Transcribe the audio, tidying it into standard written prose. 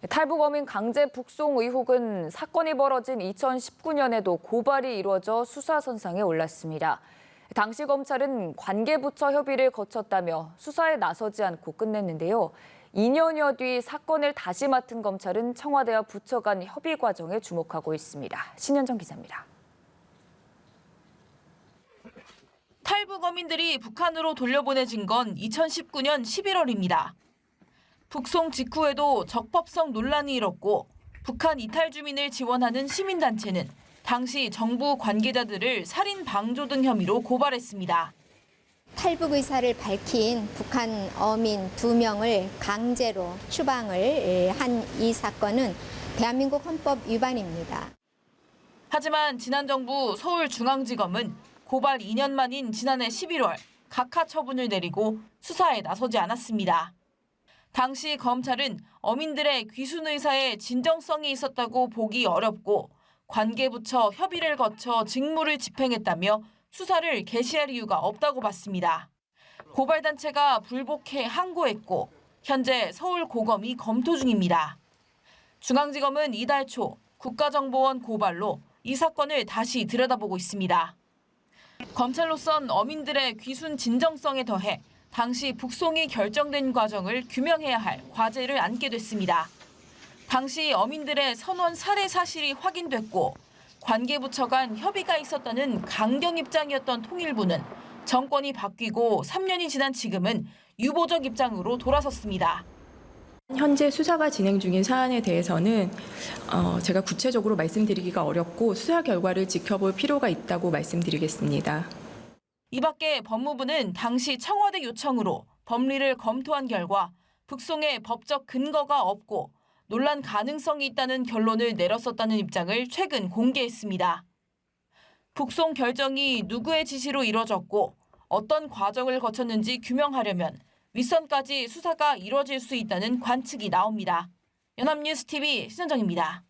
탈북어민 강제 북송 의혹은 사건이 벌어진 2019년에도 고발이 이루어져 수사선상에 올랐습니다. 당시 검찰은 관계부처 협의를 거쳤다며 수사에 나서지 않고 끝냈는데요. 2년여 뒤 사건을 다시 맡은 검찰은 청와대와 부처 간 협의 과정에 주목하고 있습니다. 신현정 기자입니다. 탈북어민들이 북한으로 돌려보내진 건 2019년 11월입니다. 북송 직후에도 적법성 논란이 일었고 북한 이탈 주민을 지원하는 시민단체는 당시 정부 관계자들을 살인 방조 등 혐의로 고발했습니다. 탈북 의사를 밝힌 북한 어민 2명을 강제로 추방을 한 이 사건은 대한민국 헌법 위반입니다. 하지만 지난 정부 서울중앙지검은 고발 2년 만인 지난해 11월 각하 처분을 내리고 수사에 나서지 않았습니다. 당시 검찰은 어민들의 귀순 의사에 진정성이 있었다고 보기 어렵고 관계부처 협의를 거쳐 직무를 집행했다며 수사를 개시할 이유가 없다고 봤습니다. 고발단체가 불복해 항고했고 현재 서울고검이 검토 중입니다. 중앙지검은 이달 초 국가정보원 고발로 이 사건을 다시 들여다보고 있습니다. 검찰로선 어민들의 귀순 진정성에 더해 당시 북송이 결정된 과정을 규명해야 할 과제를 안게 됐습니다. 당시 어민들의 선원 살해 사실이 확인됐고 관계부처 간 협의가 있었다는 강경 입장이었던 통일부는 정권이 바뀌고 3년이 지난 지금은 유보적 입장으로 돌아섰습니다. 현재 수사가 진행 중인 사안에 대해서는 제가 구체적으로 말씀드리기가 어렵고 수사 결과를 지켜볼 필요가 있다고 말씀드리겠습니다. 이 밖에 법무부는 당시 청와대 요청으로 법리를 검토한 결과 북송에 법적 근거가 없고 논란 가능성이 있다는 결론을 내렸었다는 입장을 최근 공개했습니다. 북송 결정이 누구의 지시로 이뤄졌고 어떤 과정을 거쳤는지 규명하려면 윗선까지 수사가 이뤄질 수 있다는 관측이 나옵니다. 연합뉴스TV 신현정입니다.